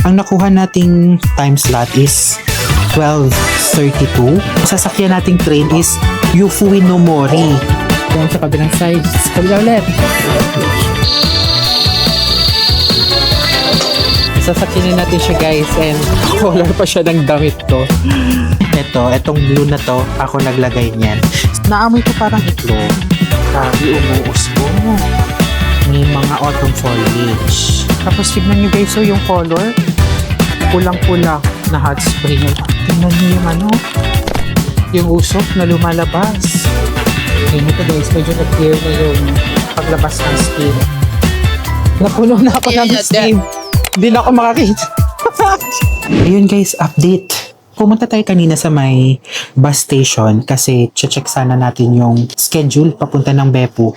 Ang nakuha nating time slot is 12:32. Sasakyan nating train is Yufui no Mori. Doon sa kabilang side. Kabila ulit. Sasakyan natin siya guys and color pa siya ng damit ko. Etong blue na to, ako naglagay niyan. Naamoy ko parang itlog. Sabi umuusbo. May mga autumn foliage. Tapos tignan nyo guys, so yung color, pulang-pula na hot spring. Tignan nyo yung yung usok na lumalabas. Tignan ito guys, medyo nag-clear na yung paglabas ng skin. Napuno na ako ng skin. Hindi na ako makakita. Ayun guys, update. Pumunta tayo kanina sa may bus station kasi check sana natin yung schedule papunta ng Beppu.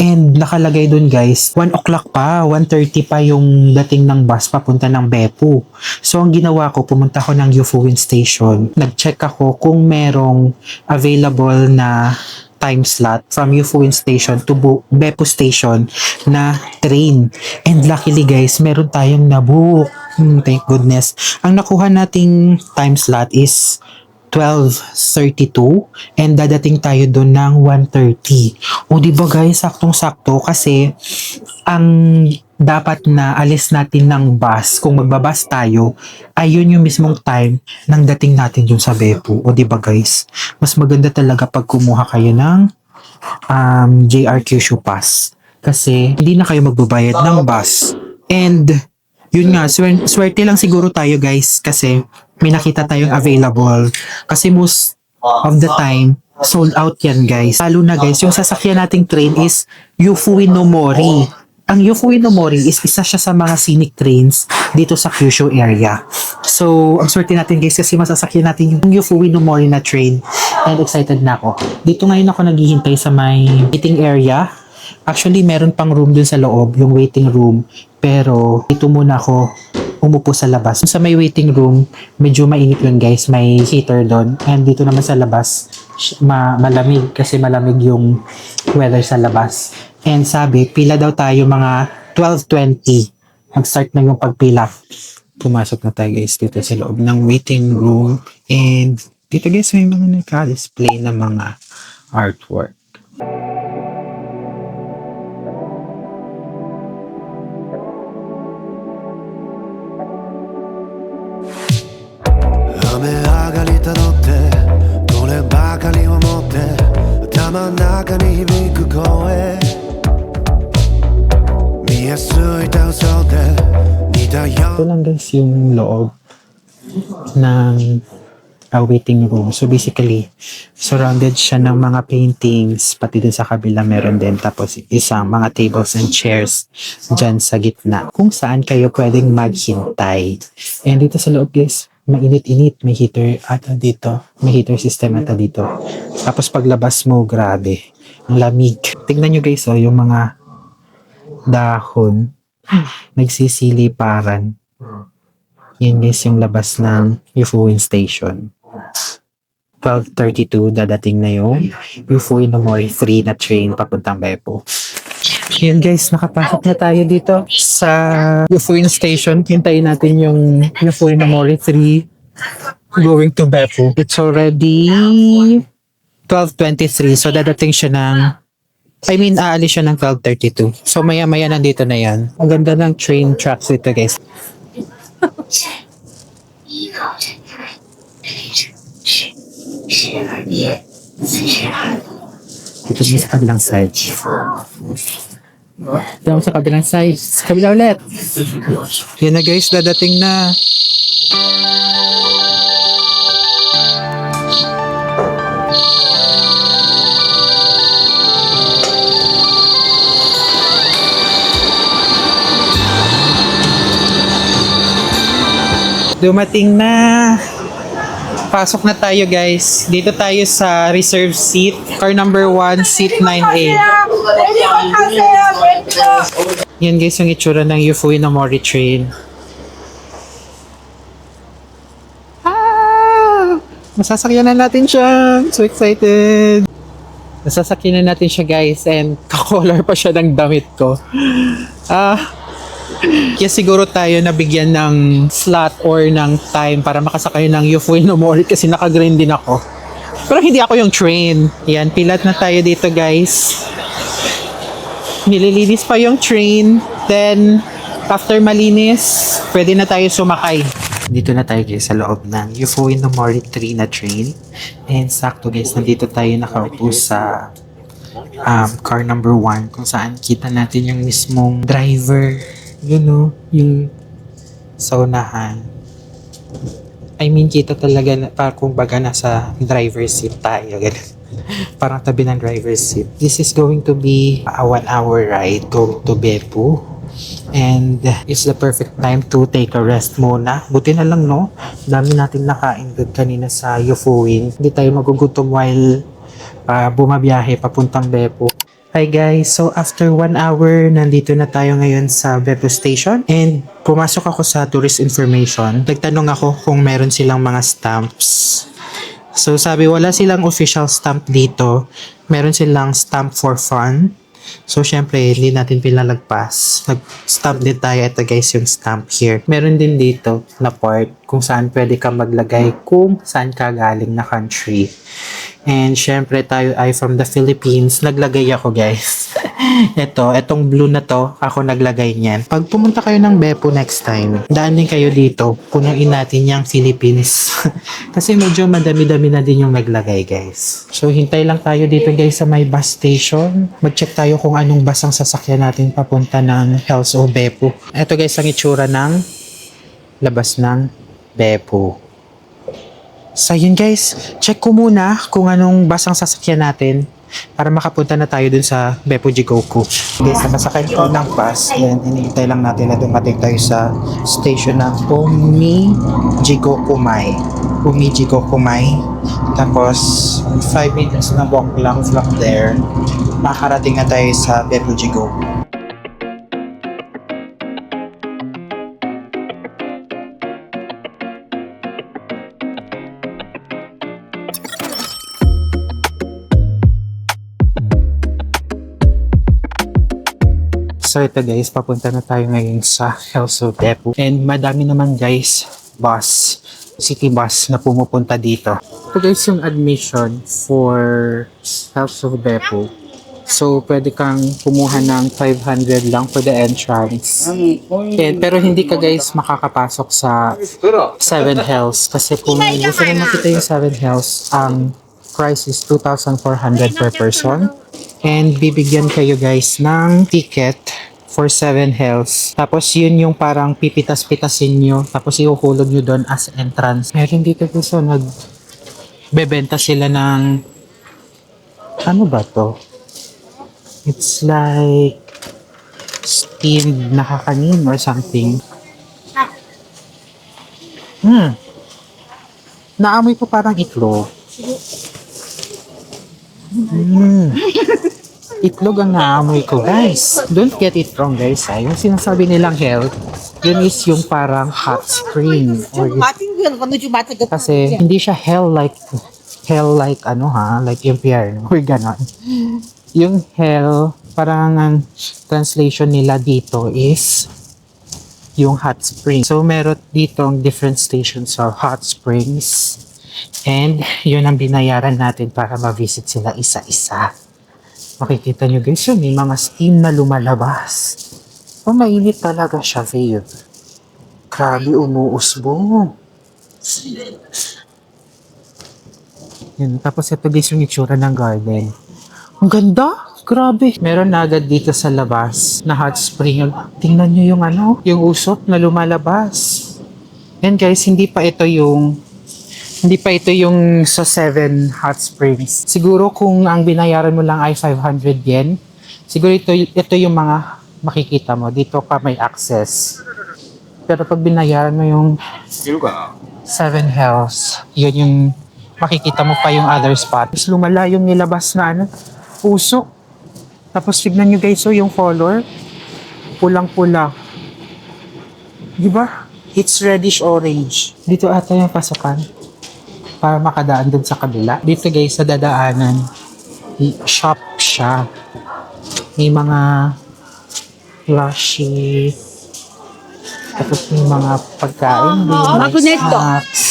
And nakalagay dun guys, 1 o'clock pa, 1:30 pa yung dating ng bus papunta ng Beppu. So ang ginawa ko, pumunta ako ng Yufuin Station. Nag-check ako kung merong available na time slot from Yufuin Station to Beppu Station na train. And luckily guys, meron tayong nabook. Thank goodness. Ang nakuha nating time slot is 12:32 and dadating tayo doon ng 1:30. O diba guys, saktong-sakto kasi ang dapat na alis natin ng bus, kung magbabas tayo, ay yun yung mismong time ng dating natin dun sa Beppu. O diba guys, mas maganda talaga pag kumuha kayo ng JR Kyushu Pass. Kasi hindi na kayo magbabayad ng bus. And yun nga, swerte lang siguro tayo guys kasi may nakita tayong available. Kasi most of the time, sold out yan guys. Lalo na guys, yung sasakyan nating train is Yufui no Mori. Ang Yufui no Mori is isa siya sa mga scenic trains dito sa Kyushu area. So, ang swerte natin guys kasi masasakyan natin yung Yufui no Mori na train. And excited na ako. Dito ngayon ako naghihintay sa may waiting area. Actually, meron pang room dun sa loob, yung waiting room. Pero, dito muna ako umupo sa labas. Sa may waiting room, medyo mainit yun guys. May heater doon. And dito naman sa labas, malamig. Kasi malamig yung weather sa labas. And sabi, pila daw tayo mga 12:20. Mag-start na yung pagpila. Pumasok na tayo guys dito sa loob ng waiting room. And dito guys, may mga naka-display na mga artwork. Ito lang guys yung loob ng waiting room. So basically, surrounded siya ng mga paintings, pati dun sa kabila meron din. Tapos isang mga tables and chairs dyan sa gitna. Kung saan kayo pwedeng maghintay. And dito sa loob guys, mainit-init. May heater ata dito. May heater system ata dito. Tapos paglabas mo, grabe. Ang lamig. Tignan nyo guys, yung mga dahon. Nagsisiliparan. Yan guys yung labas ng Yufuin Station. 12:32 dadating na yung Yufui no Mori 3 na train papuntang Beppu. Yan guys, nakapasok na tayo dito sa Yufuin Station. Hintayin natin yung Yufui no Mori 3 going to Beppu. It's already 12:23 so dadating siya ng aalis siya ng 12:32. So maya-maya nandito na yan. Ang ganda ng train tracks dito guys. Dito sa kabilang side. Dito sa kabilang side. Kabila ulit. Yan na guys, dadating na. Dumating na. Pasok na tayo guys. Dito tayo sa reserve seat. Car number 1, seat 9A. Yan guys yung itsura ng Yufui no Mori train. Masasakyan na natin siya. So excited. Nasasakyan na natin siya guys and kakolor pa siya ng damit ko. Kaya siguro tayo nabigyan ng slot or ng time para makasakay ng Euphoria no More kasi naka-green din ako. Pero hindi ako yung train. Yan, pilat na tayo dito guys. Nililinis pa yung train. Then, after malinis, pwede na tayo sumakay. Dito na tayo guys sa loob ng Euphoria no More 3 na train. And sakto guys, nandito tayo nakaupo sa car number 1 kung saan kita natin yung mismong driver. You know, yung sa unahan. I mean, kita talaga na, para kung baga nasa driver's seat tayo. Ganun. Parang tabi ng driver's seat. This is going to be a 1-hour ride going to Beppu. And it's the perfect time to take a rest muna. Buti na lang, no? Dami natin nakain doon kanina sa Euphoria. Hindi tayo magugutom while bumabiyahe papuntang Beppu. Hi guys, so after 1 hour, nandito na tayo ngayon sa Beppu Station and pumasok ako sa tourist information. Nagtanong ako kung meron silang mga stamps. So sabi wala silang official stamp dito, meron silang stamp for fun. So syempre hindi natin pinalagpas. Nag-stamp din tayo. Ito guys yung stamp here. Meron din dito na part kung saan pwede ka maglagay kung saan ka galing na country. And syempre tayo ay from the Philippines. Naglagay ako guys. Etong blue na to, ako naglagay niyan. Pag pumunta kayo ng Beppu next time, daan din kayo dito. Punuin natin yung Philippines. Kasi medyo madami-dami na din yung naglagay guys. So hintay lang tayo dito guys sa may bus station. Mag-check tayo kung anong bus ang sasakyan natin papunta ng Hells o Beppu. Ito guys ang itsura ng labas ng Beppu. So yun guys, check ko muna kung anong bus ang sasakyan natin para makapunta na tayo dun sa Beppu Jigoku. Guys, nakasakay ko ng bus and hinihintay lang natin na dumating tayo sa station ng Umi Jigokumai. Umi Jigokumai. Tapos 5 minutes na walk lang from there, makarating na tayo sa Beppu Jigoku. So ito guys, papunta na tayo ngayon sa Hells of Beppu. And madami naman guys, bus, city bus na pumupunta dito. Ito guys yung admission for Hells of Beppu. So pwede kang kumuha ng 500 lang for the entrance. And, pero hindi ka guys makakapasok sa 7 Hells. Kasi kung gusto nyo makita yung 7 Hells, ang price is 2,400 per person. And bibigyan kayo guys ng ticket for 7 Hells. Tapos yun yung parang pipitas-pitasin nyo. Tapos ihuhulog nyo doon as entrance. Meron dito guys, so nagbebenta sila ng ano ba to? It's like steamed na kakanin or something. Naamoy ko parang itlog. Itlog ang naamoy ko guys. Don't get it wrong guys. Yung sinasabi nilang hell, yun is yung parang hot spring. Kasi hindi siya hell like ano ha, like impyerno or ganon. Yung hell, parang ang translation nila dito is yung hot spring. So meron dito ang different stations of hot springs. And yun ang binayaran natin para ma-visit sila isa-isa. Makikita nyo guys yun, may mga steam na lumalabas. Oh, mainit talaga siya, Faye. Grabe, umuusbong. Yun, tapos ito guys yung itsura ng garden. Ang ganda! Grabe! Meron na agad dito sa labas na hot spring. Tingnan nyo yung ano, yung usok na lumalabas. And guys, hindi pa ito yung sa 7 hot springs. Siguro kung ang binayaran mo lang ay 500 yen, siguro ito yung mga makikita mo. Dito ka may access. Pero pag binayaran mo yung 7 Hells, yun yung makikita mo pa yung other spot. Tapos lumala yung nilabas na ano, puso. Tapos tignan nyo guys, so yung color, pulang-pula. Diba? It's reddish orange. Dito ata yung pasokan para makadaan dun sa kabila. Dito guys, sa dadaanan, shop siya. May mga plushie, Tapos yung mga pagkain din, may snacks.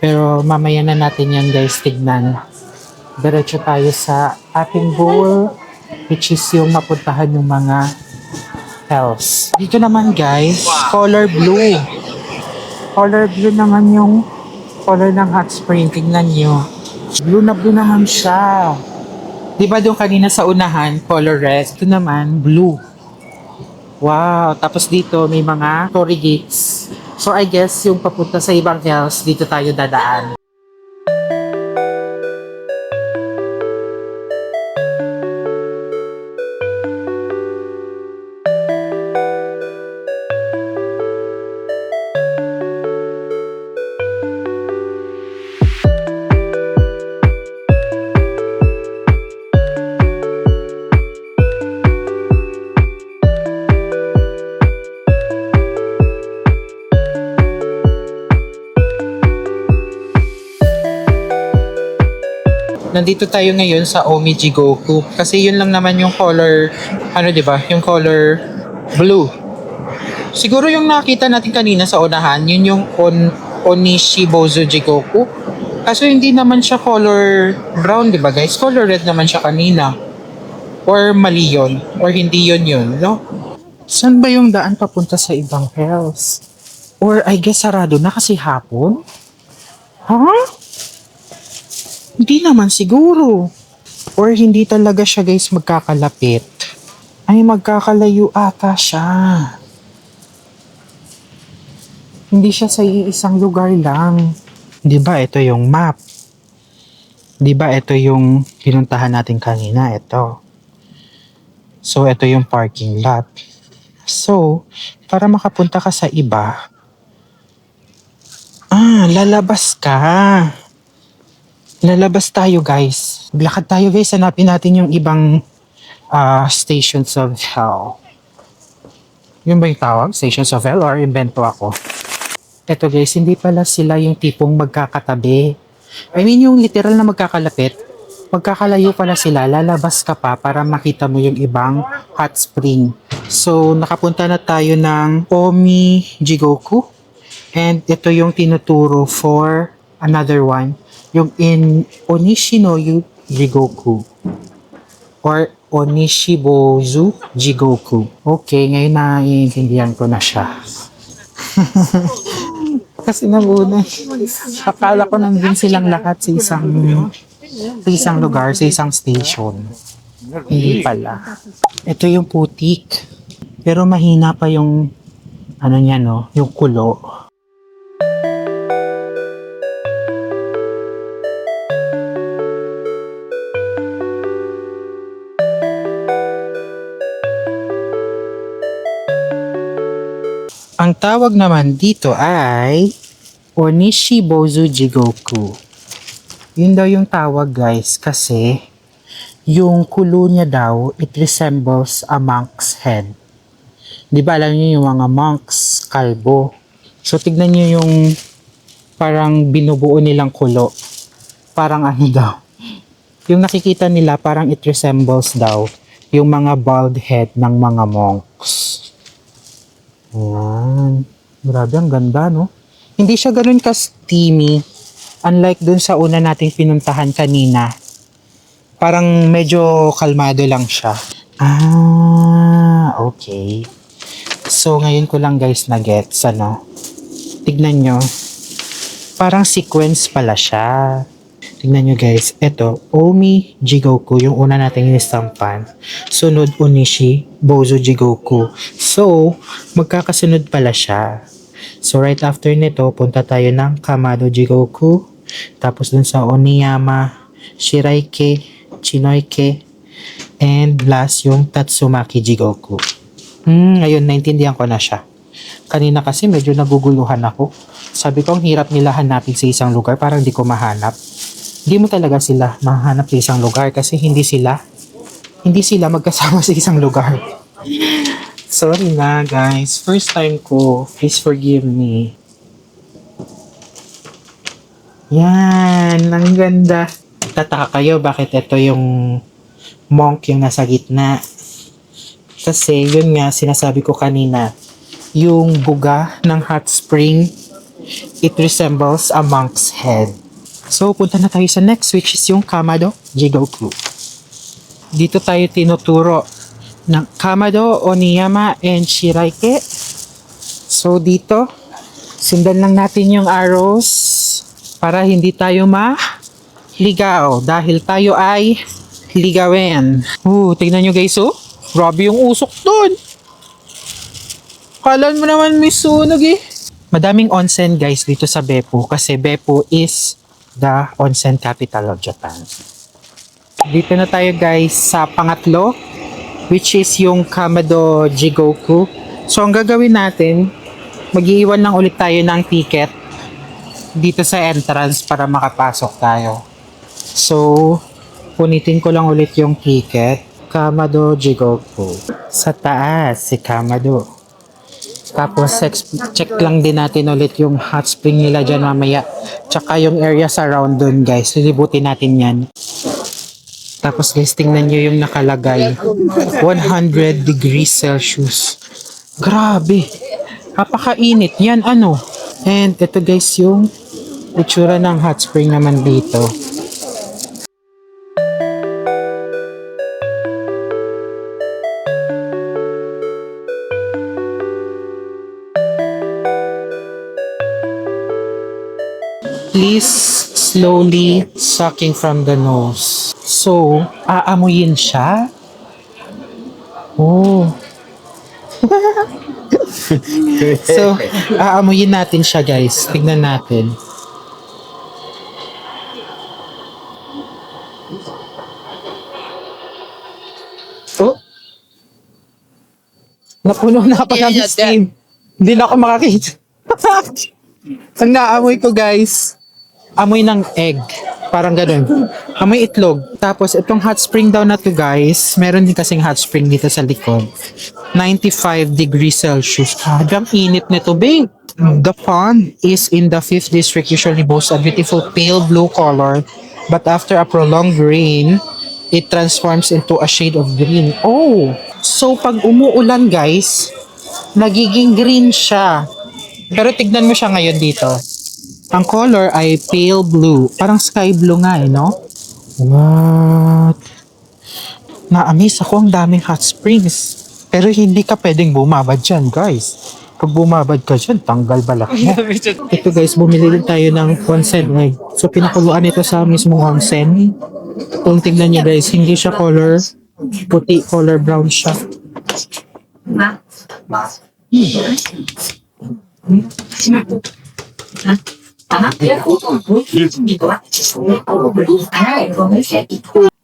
Pero mamaya na natin yan guys, tignan. Diretso tayo sa ating goal, which is yung mapuntahan yung mga health. Dito naman guys, color blue. Color blue naman yung color ng hot spring. Tignan nyo. Blue na blue naman siya. Di ba doon kanina sa unahan, color red? Ito naman, blue. Wow. Tapos dito may mga torii gates. So I guess yung papunta sa ibang hills, dito tayo dadaan. Nandito tayo ngayon sa Omi Jigoku kasi yun lang naman yung color, ano 'di ba? Yung color blue. Siguro yung nakita natin kanina sa unahan, yun yung Onishibozu Jigoku. Kaso hindi naman siya color brown, 'di ba guys? Color red naman siya kanina. Or mali yun, or hindi yun, no? Saan ba yung daan papunta sa ibang hills? Or I guess sarado na kasi hapon? Huh? Hindi naman siguro. Or hindi talaga siya guys magkakalapit. Ay magkakalayo ata siya. Hindi siya sa iisang lugar lang. 'Di ba ito yung map? 'Di ba ito yung pinuntahan natin kanina? Ito. So ito yung parking lot. So, para makapunta ka sa iba, lalabas ka. Lalabas tayo guys. Lakad tayo guys. Hanapin natin yung ibang stations of hell. Yun ba yung tawag? Stations of hell or invento ako? Eto guys, hindi pala sila yung tipong magkakatabi. I mean yung literal na magkakalapit. Magkakalayo pala sila. Lalabas ka pa para makita mo yung ibang hot spring. So nakapunta na tayo ng Omi Jigoku. And ito yung tinuturo for another one. Yung in Onishinoyu Jigoku or Onishibozu Jigoku. Okay, ngayon naiintindihan ko na siya. Kasi nauna, akala ko nandun silang lahat sa isang lugar, sa isang station. Hindi pala. Ito yung putik. Pero mahina pa yung ano niya no, yung kulo. Ang tawag naman dito ay Onishibozu Jigoku. Yun daw yung tawag guys kasi yung kulo niya daw, it resembles a monk's head. Di ba alam niyo yung mga monks, kalbo. So tignan niyo yung parang binubuo nilang kulo. Parang ano daw. Yung nakikita nila parang it resembles daw yung mga bald head ng mga monks. Ayan. Grabe, ang ganda, no? Hindi siya ganun ka-steamy. Unlike dun sa una nating pinuntahan kanina. Parang medyo kalmado lang siya. Okay. So, ngayon ko lang guys na-gets, ano? Tignan nyo. Parang sequence pala siya. Tignan nyo guys. Ito, Omi Jigoku, yung una nating inistampan. Sunod, Onishibozu Jigoku. So, magkakasunod pala siya. So, right after nito, punta tayo ng Kamado Jigoku. Tapos dun sa Oniyama, Shiraike, Chinoike, and last yung Tatsumaki Jigoku. Ngayon, naintindihan ko na siya. Kanina kasi medyo naguguluhan ako. Sabi ko, ang hirap nila hanapin sa isang lugar, parang di ko mahanap. Hindi mo talaga sila mahanap sa isang lugar kasi hindi sila magkasama sa isang lugar. Sorry na guys, first time ko, please forgive me. Yan, ang ganda. Tataka kayo bakit ito yung monk yung nasa gitna. Kasi yun nga sinasabi ko kanina, yung buga ng hot spring. It resembles a monk's head. So, punta na tayo sa next, which is yung Kamado Jigoku. Dito tayo tinuturo ng Kamado, Oniyama, and Shiraike. So, dito, sundan lang natin yung arrows para hindi tayo ligaw dahil tayo ay ligawin. Tignan nyo guys, grabe yung usok dun. Kala mo naman may sunog eh. Madaming onsen guys dito sa Beppu kasi Beppu is the onsen capital of Japan. Dito na tayo guys sa pangatlo, which is yung Kamado Jigoku. So ang gagawin natin, mag-iiwan lang ulit tayo ng ticket dito sa entrance para makapasok tayo. So, punitin ko lang ulit yung ticket. Kamado Jigoku. Sa taas, si Kamado. Tapos, check lang din natin ulit yung hot spring nila dyan mamaya. Tsaka yung areas around dun, guys. Lilibutin natin yan. Tapos, guys, tingnan nyo yung nakalagay. 100 degrees Celsius. Grabe. Napakainit. Yan, ano. And, ito guys, yung itsura ng hot spring naman dito. Please slowly sucking from the nose. So, aamuyin siya. Oh. So, aamuyin natin siya guys. Tignan natin. Oh. Napuno na pa ng steam. Hindi na ako makakita. Ang naamoy ko guys, amoy ng egg. Parang ganun. Amoy itlog. Tapos itong hot spring daw na to guys, meron din kasing hot spring dito sa likod. 95 degrees Celsius. Ang init nito, babe. The pond is in the 5th district, usually boasts a beautiful pale blue color, but after a prolonged rain, it transforms into a shade of green. Oh! So pag umuulan guys, nagiging green siya. Pero tignan mo siya ngayon dito. Ang color ay pale blue. Parang sky blue nga eh, no? What? Na-amaze ako, ang daming hot springs. Pero hindi ka pwedeng bumabad dyan, guys. Pag bumabad ka dyan, tanggal balak mo. Ito guys, bumili din tayo ng onsen egg. So pinakuluan ito sa mismong onsen. Kung tignan niyo guys, hindi siya color puti, color brown siya.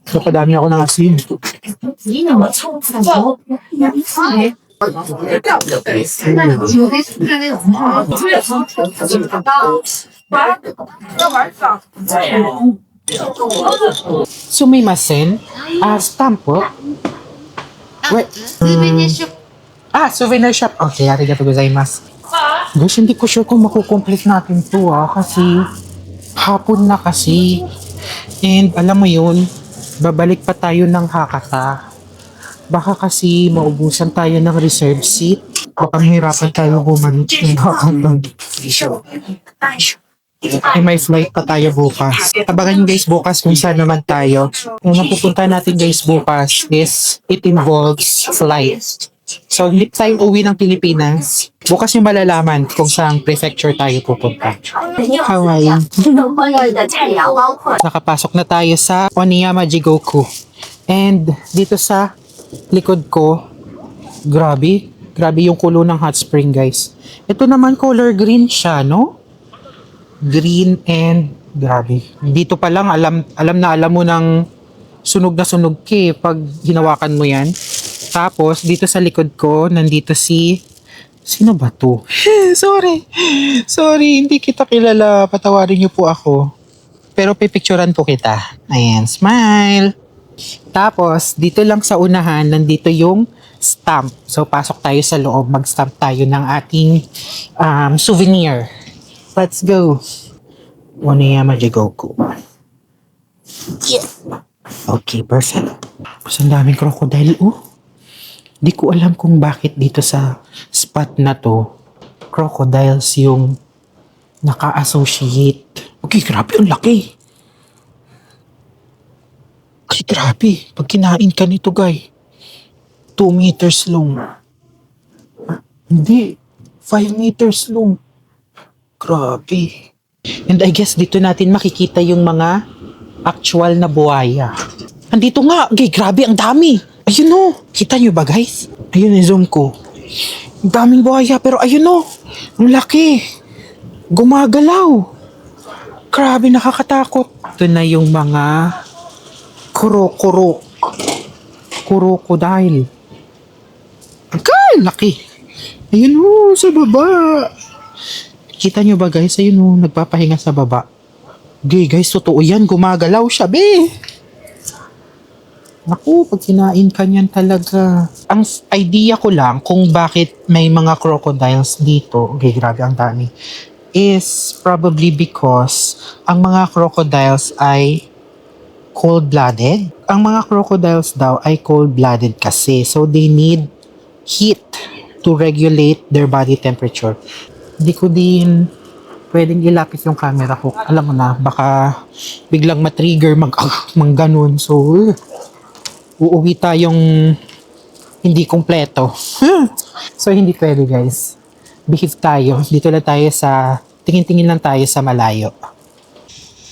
Napadami ako ng asin. Sumimasen? Stamp po? Wait. Souvenir shop. Okay, arigatou gozaimasu. Guys, hindi ko sure kung makukomplete natin to kasi hapon na kasi. And alam mo yun, babalik pa tayo ng Hakata. Baka kasi maubusan tayo ng reserve seat. Baka mahirapan tayo bumalik ng Hakata. May flight pa tayo bukas. Abangan nyo guys bukas kung saan naman tayo. Kung napupunta natin guys bukas is it involves flight. So, hindi tayo uwi ng Pilipinas. Bukas yung malalaman kung saan prefecture tayo pupunta. Hawaii. Nakapasok na tayo sa Oniyama Jigoku. And dito sa likod ko, grabe yung kulo ng hot spring guys. Ito naman color green siya, no? Green and grabe. Dito pa lang alam mo ng sunog na sunog pag hinawakan mo yan. Tapos, dito sa likod ko, nandito sino ba to? Sorry, hindi kita kilala. Patawarin niyo po ako. Pero pipicturan po kita. Ayan, smile. Tapos, dito lang sa unahan, nandito yung stamp. So, pasok tayo sa loob. Mag-stamp tayo ng ating souvenir. Let's go. Oniyama Jigoku. Yeah. Okay, perfect. Mas ang daming crocodile, Di ko alam kung bakit dito sa spot na to, crocodiles yung naka-associate. Okay, grabe, ang laki. Ay, grabe. Pag kinain ka nito, guy, 2 meters long. Hindi, 5 meters long. Grabe. And I guess dito natin makikita yung mga actual na buhaya. Andito nga, okay, grabe, ang dami. Ayun o, kita nyo ba guys? Ayun, zoom ko. Ang daming buhaya, pero ayun o, ang laki. Gumagalaw. Grabe, nakakatakot. Ito na yung mga crocodile. Ang laki. Ayun o, sa baba. Kita nyo ba guys? Ayun o, nagpapahinga sa baba. Okay guys, totoo yan. Gumagalaw siya, be. Naku, pag kinain ka niyan talaga. Ang idea ko lang kung bakit may mga crocodiles dito, okay, grabe ang dami, is probably because ang mga crocodiles ay cold-blooded. Ang mga crocodiles daw ay cold-blooded kasi. So, they need heat to regulate their body temperature. Hindi ko din pwedeng ilapit yung camera ko. Alam mo na, baka biglang matrigger ganun. So, uuwi tayong hindi kompleto. So, hindi pwede guys. Behave tayo. Dito lang tayo sa, tingin-tingin lang tayo sa malayo.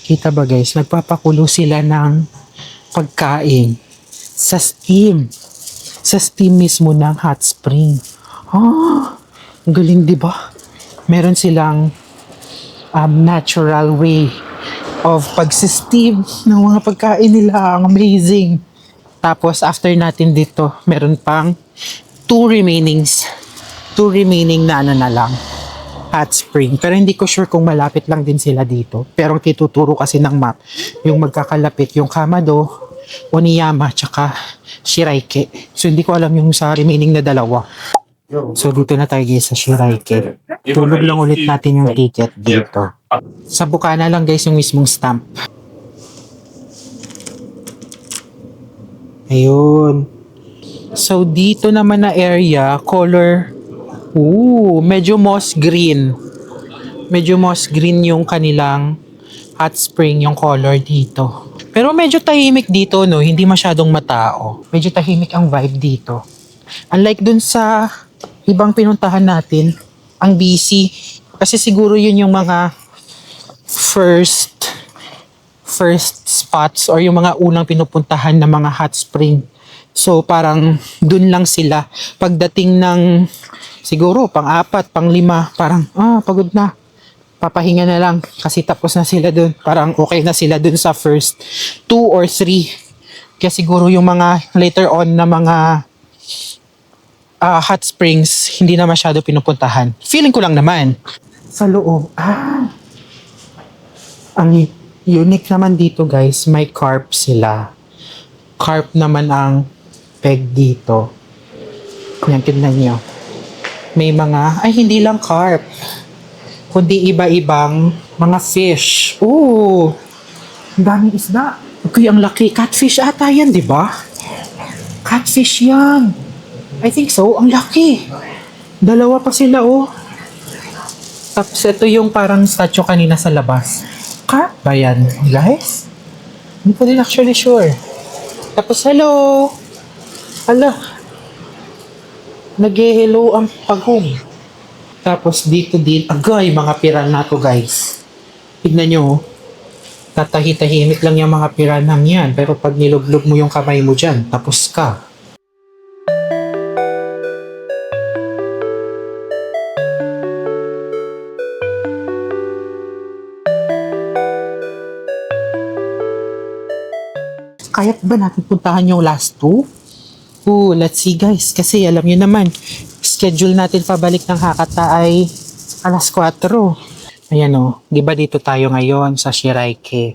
Kita ba guys, nagpapakulo sila ng pagkain sa steam. Sa steam mismo ng hot spring. Ang galing, di ba? Meron silang natural way of pag-steam ng mga pagkain nila. Ang amazing. Tapos after natin dito, meron pang 2 remaining na ano na lang, hot spring. Pero hindi ko sure kung malapit lang din sila dito. Pero tituturo kasi ng map, yung magkakalapit, yung Kamado, Oniyama, tsaka Shiraike. So hindi ko alam yung sa remaining na dalawa. So dito na tayo guys sa Shiraike. Tulog lang ulit natin yung ticket dito. Sa Bukana lang guys yung mismong stamp. Ayun. So, dito naman na area, color, medyo moss green. Medyo moss green yung kanilang hot spring, yung color dito. Pero medyo tahimik dito, no? Hindi masyadong matao. Medyo tahimik ang vibe dito. Unlike dun sa ibang pinuntahan natin, ang busy. Kasi siguro yun yung mga first spots or yung mga unang pinupuntahan ng mga hot spring. So parang dun lang sila. Pagdating ng siguro pang-4, pang-5, parang pagod na. Papahinga na lang kasi tapos na sila dun. Parang okay na sila dun sa first 2 or 3. Kaya siguro yung mga later on na mga hot springs hindi na masyado pinupuntahan. Feeling ko lang naman. Sa loob, ang unique naman dito guys, may carp sila. Carp naman ang peg dito. Yan, tignan nyo. May mga, hindi lang carp, kundi iba-ibang mga fish. Ang daming isda. Okay, ang laki. Catfish ata yan, di ba? Catfish yan. I think so. Ang laki. Dalawa pa sila, Tapos ito yung parang statue kanina sa labas. Carp ba yan, guys? Hindi ko din actually sure. Tapos, hello! Hala. Nag-hello ang pagong. Tapos, dito din, agay, mga piranha to, guys. Tignan nyo, tatahi-tahimik lang yung mga piranhang yan. Pero pag nilublog mo yung kamay mo dyan, tapos ka. Kaya ba natin puntahan yung last 2? Let's see guys. Kasi alam nyo naman, schedule natin pabalik ng Hakata ay alas 4. Ayan di ba dito tayo ngayon sa Shiraike?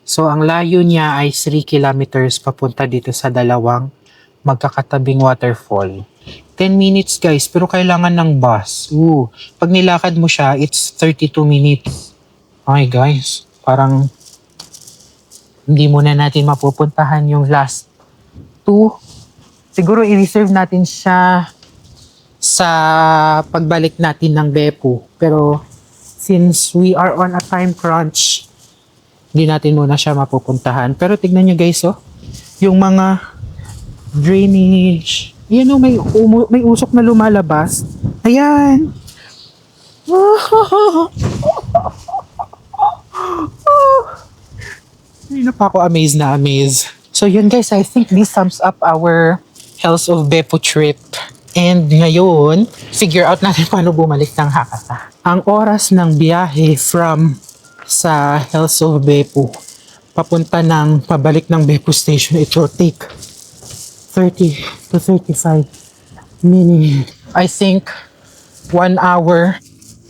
So ang layo niya ay 3 kilometers papunta dito sa dalawang magkakatabing waterfall. 10 minutes guys, pero kailangan ng bus. Pag nilakad mo siya, it's 32 minutes. Okay guys, parang hindi muna natin mapupuntahan yung last 2 Siguro i-reserve natin siya sa pagbalik natin ng Beppu. Pero since we are on a time crunch, hindi natin muna siya mapupuntahan. Pero tignan nyo guys, oh. Yung mga drainage. Yan, oh, may usok na lumalabas. Ayan. Hindi na pa ako amazed na amazed. So yun guys, I think this sums up our Hells of Beppu trip. And ngayon, figure out natin paano bumalik ng Hakata. Ang oras ng biyahe from sa Hells of Beppu papunta ng pabalik ng Beppu station, it will take 30 to 35 minutes. I think 1 hour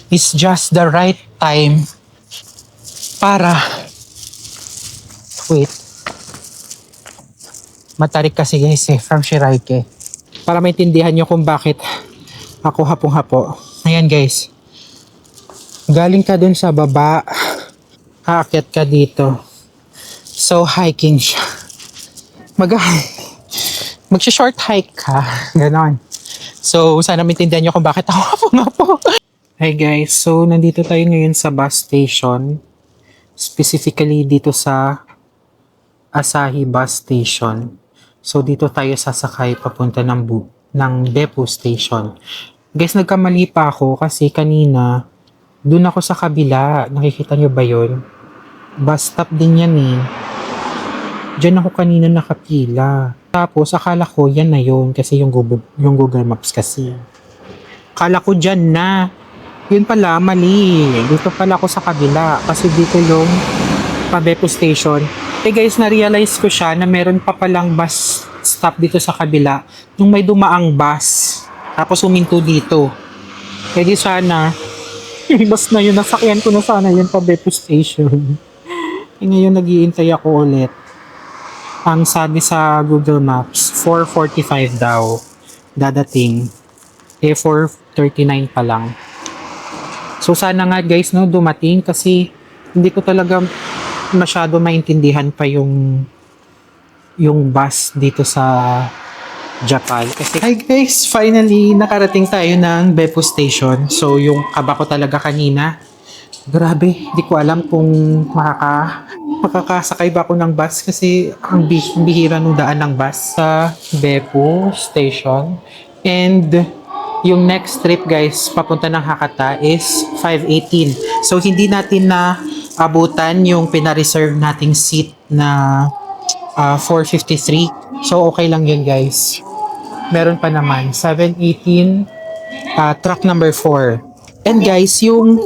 is just the right time para wait. Matarik kasi guys from Shiraike. Para maintindihan nyo kung bakit ako hapong-hapo. Ayan guys. Galing ka dun sa baba. Aakyat ka dito. So hiking siya. Mag-short hike ka. Ganon. So sana maintindihan nyo kung bakit ako hapong-hapo. Hi guys. So nandito tayo ngayon sa bus station. Specifically dito sa Asahi Bus Station. So dito tayo sasakay papunta ng Beppu Station. Guys, nagkamali pa ako kasi kanina dun ako sa kabila. Nakikita nyo ba yun? Bus stop din yan eh. Diyan ako kanina nakapila. Tapos akala ko yan na yun kasi yung Google Maps kasi. Akala ko dyan na. Yun pala, mali. Dito pala ako sa kabila kasi dito yung Beppu Station. Eh guys, na-realize ko siya na meron pa palang bus stop dito sa kabila nung may dumaang bus. Tapos huminto dito. Kaya di sana, yung bus na yun, nasakyan ko na sana yun Beppu Station. Eh ngayon nag-iintay ako ulit. Ang sabi sa Google Maps, 4:45 daw dadating. Eh 4:39 pa lang. So sana nga guys no, dumating kasi hindi ko talaga masyado maintindihan pa yung bus dito sa Japan. Kasi hi guys, finally nakarating tayo ng Beppu Station. So yung kaba ko talaga kanina, grabe, di ko alam kung makakasakay ba ako ng bus kasi ang bihira nung daan ng bus sa Beppu Station. And yung next trip guys, papunta ng Hakata is 5:18. So hindi natin na abutan yung pina-reserve nating seat na 4:53. So okay lang yun guys. Meron pa naman 7:18 truck number 4. And guys, yung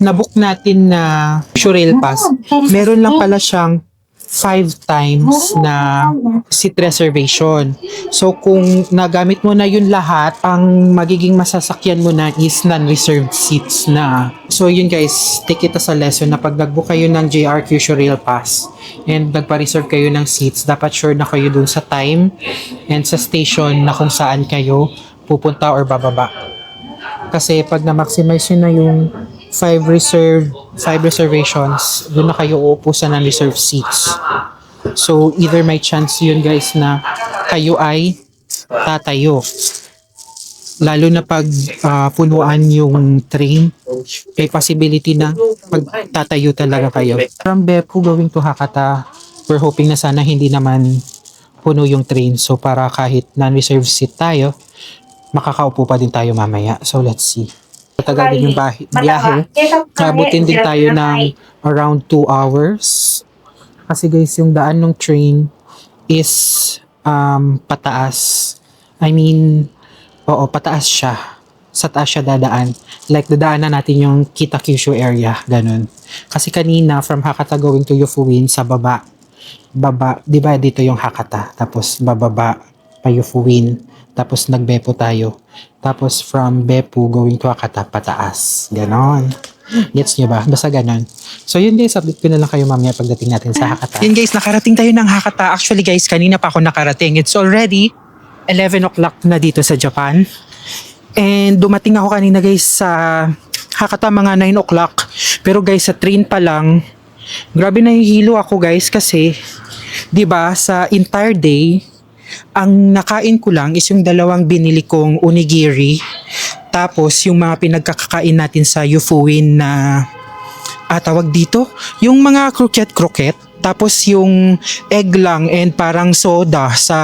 nabook natin na Shurail Pass, meron lang pala siyang 5 times na seat reservation. So kung nagamit mo na yun lahat, ang magiging masasakyan mo na is non-reserved seats na. So yun guys, take it as a lesson na pag nag-book kayo ng JRQ Shurail Pass and nagpa-reserve kayo ng seats, dapat sure na kayo dun sa time and sa station na kung saan kayo pupunta or bababa. Kasi pag na-maximize nyo na yung 5 reservations, doon na kayo uupo sa non-reserved seats. So, either may chance yun guys na kayo ay tatayo. Lalo na pag punuan yung train, may possibility na magtatayo talaga kayo. From Beppu going to Hakata, we're hoping na sana hindi naman puno yung train. So, para kahit non-reserved seat tayo, makakaupo pa din tayo mamaya. So, let's see. Matagal din yung biyahe. Nabutin din tayo ng around 2 hours. Kasi guys, yung daan ng train is pataas. I mean, oo, pataas siya. Sa taas siya dadaan. Like, dadaanan natin yung Kita-Kyushu area. Ganun. Kasi kanina, from Hakata going to Yufuin, sa baba. Di ba dito yung Hakata? Tapos, bababa pa Yufuin. Tapos, nag-Beppu tayo. Tapos, from Beppu going to Hakata, pataas. Ganon. Gets nyo ba? Basta ganon. So, yun guys, update ko na lang kayo mamaya pagdating natin sa Hakata. Yun guys, nakarating tayo ng Hakata. Actually guys, kanina pa ako nakarating. It's already 11 o'clock na dito sa Japan. And dumating ako kanina guys sa Hakata mga 9 o'clock. Pero guys, sa train pa lang, grabe nahihilo ako guys kasi, 'di ba, sa entire day Ang nakain ko lang is yung dalawang binili kong onigiri. Tapos yung mga pinagkakakain natin sa Yufuin na tawag dito, yung mga croquette. Tapos yung egg lang and parang soda sa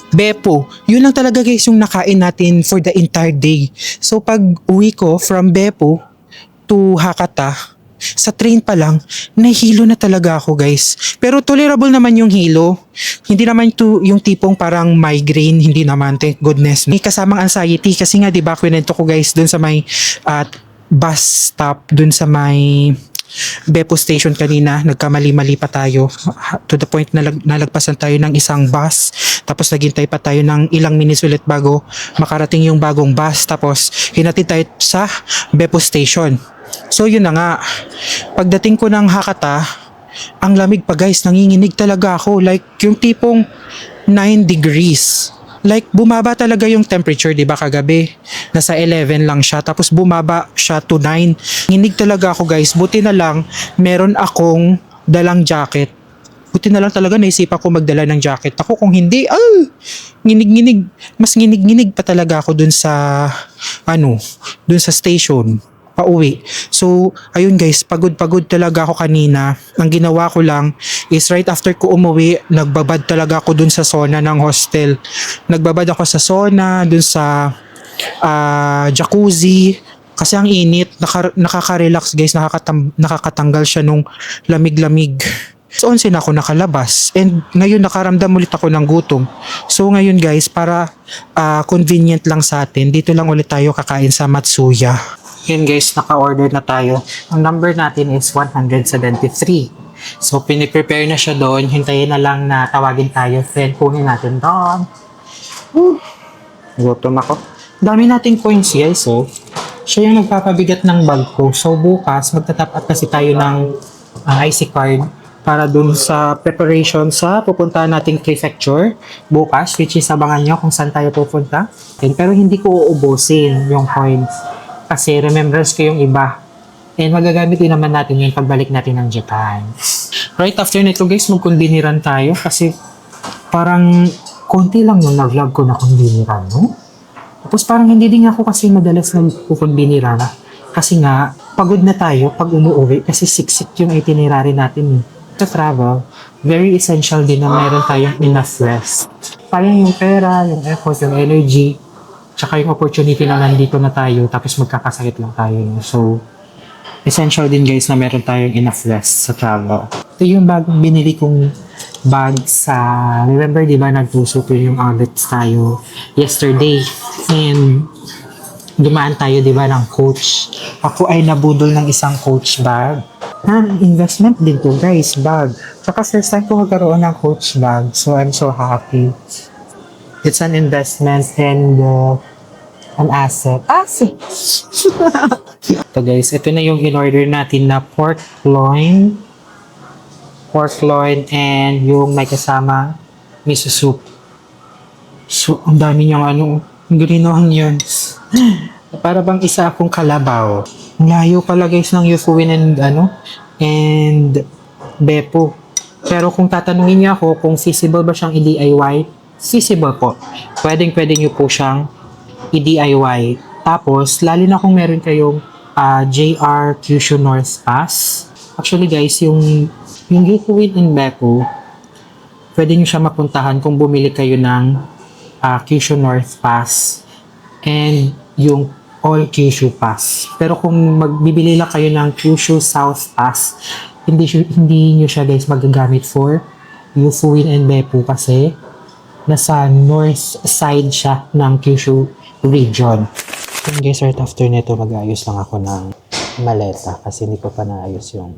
Beppo. Yun lang talaga guys yung nakain natin for the entire day. So pag uwi ko from Beppo to Hakata, sa train pa lang, nahilo na talaga ako guys. Pero tolerable naman yung hilo. Hindi naman to yung tipong parang migraine, hindi naman, thank goodness. May kasamang anxiety kasi nga 'di ba kwento ko guys dun sa may bus stop, dun sa may Beppo Station kanina, nagkamali-mali pa tayo to the point na nalagpasan tayo ng isang bus, tapos naghintay pa tayo ng ilang minutes ulit bago makarating yung bagong bus, tapos hinatid tayo sa Beppo Station. So yun na nga, pagdating ko ng Hakata, ang lamig pa guys, nanginginig talaga ako, like yung tipong 9 degrees. Like bumaba talaga yung temperature, 'di ba kagabi? Nasa 11 lang siya, tapos bumaba siya to 9. Nginig talaga ako guys. Buti na lang meron akong dalang jacket. Buti na lang talaga naisipan ko magdala ng jacket. Ako kung hindi, nginig-nginig. Mas nginig-nginig pa talaga ako dun sa dun sa station pauwi. So, ayun guys, pagod-pagod talaga ako kanina. Ang ginawa ko lang is right after ko umuwi, nagbabad talaga ako dun sa sauna ng hostel. Nagbabad ako sa sauna, dun sa jacuzzi. Kasi ang init, nakaka-relax guys, nakakatanggal siya nung lamig-lamig. So, onsin ako nakalabas. And ngayon nakaramdam ulit ako ng gutom. So, ngayon guys, para convenient lang sa atin, dito lang ulit tayo kakain sa Matsuya. Yun guys, naka-order na tayo. Ang number natin is 173. So, piniprepare na siya doon. Hintayin na lang na tawagin tayo. Then, kunin natin doon. Gutom ako. Dami nating coins guys. So, siya yung nagpapabigat ng bag ko. So, bukas, magtatap up kasi tayo ng IC card para dun sa preparation sa pupuntahan nating prefecture bukas, which is abangan nyo kung saan tayo pupunta. Pero hindi ko uubusin yung coins. Kasi remembrance ko yung iba. And magagamit din naman natin yung pagbalik natin ng Japan. Right after nito guys, magkondiniran tayo. Kasi parang konti lang yung nag-vlog ko na kondiniran, no? Tapos parang hindi din ako kasi madalas nagkukondiniran. Kasi nga, pagod na tayo pag umuwi. Kasi siksik yung itinerary natin. Sa travel, very essential din na meron tayong enough rest. Parang yung pera, yung effort, yung energy, tsaka yung opportunity na nandito na tayo, tapos magkakasakit lang tayo. So, essential din guys na meron tayong enough rest sa travel. Ito yung bagong binili kong bag sa, remember di ba nagpuso ko yung outlets tayo yesterday. And dumaan tayo di ba ng Coach. Ako ay nabudol ng isang Coach bag. Investment din to guys, bag. Tsaka first time ko magkaroon ng Coach bag. So, I'm so happy. It's an investment and an asset. So guys, ito na yung in-order natin na pork loin and yung may kasama miso soup. So, ang dami niyang green onions. Para bang isa akong kalabaw. Layo pala guys ng Yufuin and Beppo. Pero kung tatanungin niya ako kung feasible ba siyang i-DIY, feasible po. Pwede nyo po siyang i-DIY. Tapos, lalo na kung meron kayong JR Kyushu North Pass. Actually guys, yung Yufuin and Beppo, pwede nyo siya mapuntahan kung bumili kayo ng Kyushu North Pass and yung All Kyushu Pass. Pero kung magbibili lang kayo ng Kyushu South Pass, hindi nyo siya guys magagamit for Yufuin and Beppo kasi nasa north side siya ng Kyushu region. And guys, right after nito, mag-ayos lang ako ng maleta kasi hindi ko pa naayos yung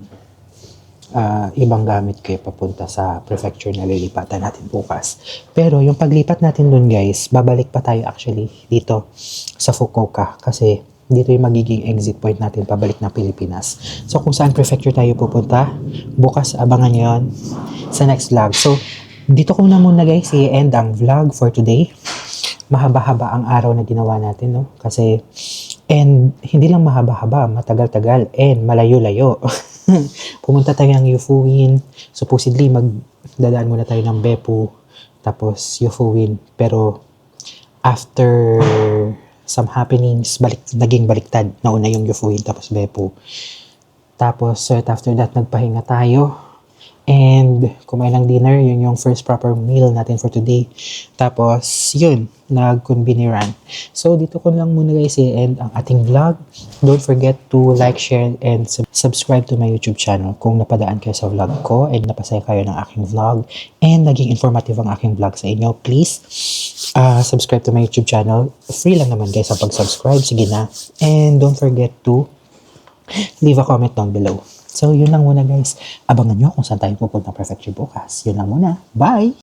ibang gamit ko papunta sa prefecture na lilipatan natin bukas. Pero yung paglipat natin dun guys, babalik pa tayo actually dito sa Fukuoka kasi dito yung magiging exit point natin pabalik ng Pilipinas. So kung saan prefecture tayo pupunta, bukas abangan nyo yun sa next vlog. So dito ko na muna guys i-end ang vlog for today. Mahaba-haba ang araw na ginawa natin, no? Kasi, and hindi lang mahaba-haba, matagal-tagal, and malayo-layo. Pumunta tayo ng Yufuin. Supposedly, magdadaan muna tayo ng Beppo. tapos Yufuin. Pero after some happenings, naging baliktad. Nauna yung Yufuin tapos Beppo. Tapos right after that, nagpahinga tayo. And kumain ng dinner, yun yung first proper meal natin for today. Tapos yun, nag-conveniran. So dito ko lang muna guys i-end ang ating vlog. Don't forget to like, share, and subscribe to my YouTube channel kung napadaan kayo sa vlog ko and napasaya kayo ng aking vlog and naging informative ang aking vlog sa inyo. Please subscribe to my YouTube channel. Free lang naman guys ang pag-subscribe. Sige na. And don't forget to leave a comment down below. So, yun lang muna guys. Abangan nyo kung saan tayo pupunta perfectly bukas. Yun lang muna. Bye!